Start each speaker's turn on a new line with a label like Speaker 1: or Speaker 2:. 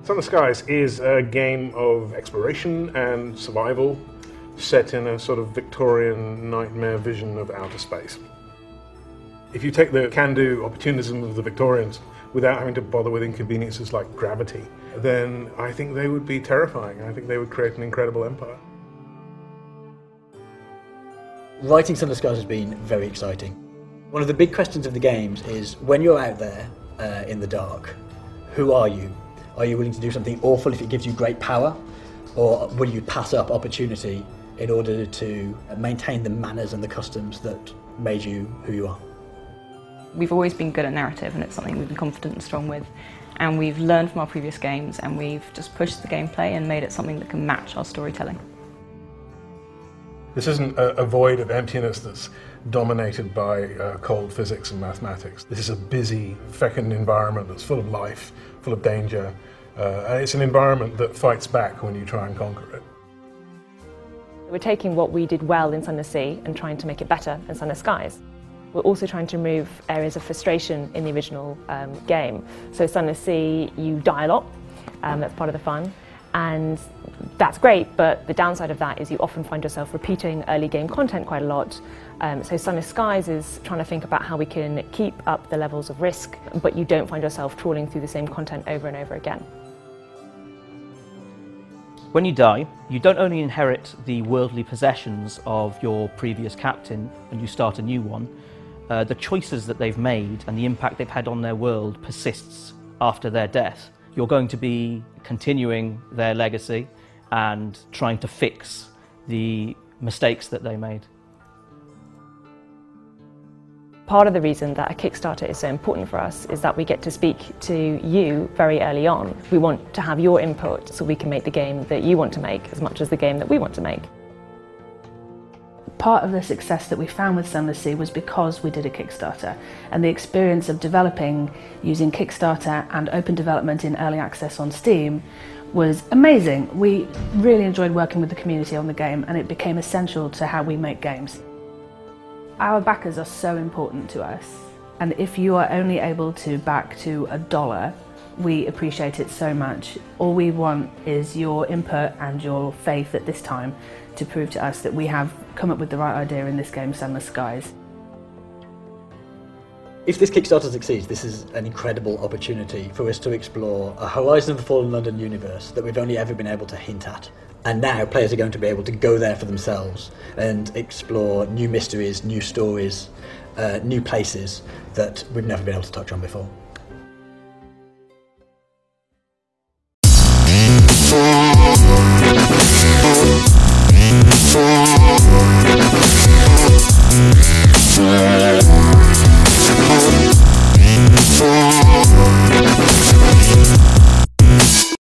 Speaker 1: Sunless Skies is a game of exploration and survival set in a sort of Victorian nightmare vision of outer space. If you take the can-do opportunism of the Victorians without having to bother with inconveniences like gravity, then I think they would be terrifying. I think they would create an incredible empire.
Speaker 2: Writing Sunless Skies has been very exciting. One of the big questions of the games is, when you're out there in the dark, who are you? Are you willing to do something awful if it gives you great power? Or will you pass up opportunity in order to maintain the manners and the customs that made you who you are?
Speaker 3: We've always been good at narrative, and it's something we've been confident and strong with. And we've learned from our previous games, and we've just pushed the gameplay and made it something that can match our storytelling.
Speaker 1: This isn't a void of emptiness that's dominated by cold physics and mathematics. This is a busy, fecund environment that's full of life, full of danger, and it's an environment that fights back when you try and conquer it.
Speaker 4: We're taking what we did well in Sunless Sea and trying to make it better in Sunless Skies. We're also trying to remove areas of frustration in the original game. So Sunless Sea, you die a lot, that's part of the fun, and that's great, but the downside of that is you often find yourself repeating early game content quite a lot. So Sunless Skies is trying to think about how we can keep up the levels of risk, but you don't find yourself trawling through the same content over and over again.
Speaker 5: When you die, you don't only inherit the worldly possessions of your previous captain and you start a new one, the choices that they've made and the impact they've had on their world persists after their death. You're going to be continuing their legacy and trying to fix the mistakes that they made.
Speaker 4: Part of the reason that a Kickstarter is so important for us is that we get to speak to you very early on. We want to have your input so we can make the game that you want to make as much as the game that we want to make.
Speaker 6: Part of the success that we found with Sunless Sea was because we did a Kickstarter, and the experience of developing using Kickstarter and open development in early access on Steam was amazing. We really enjoyed working with the community on the game, and it became essential to how we make games. Our backers are so important to us, and if you are only able to back to $1, we appreciate it so much. All we want is your input and your faith at this time to prove to us that we have come up with the right idea in this game, Sunless Skies.
Speaker 2: If this Kickstarter succeeds, this is an incredible opportunity for us to explore a Horizon of the Fallen London universe that we've only ever been able to hint at. And now players are going to be able to go there for themselves and explore new mysteries, new stories, new places that we've never been able to touch on before.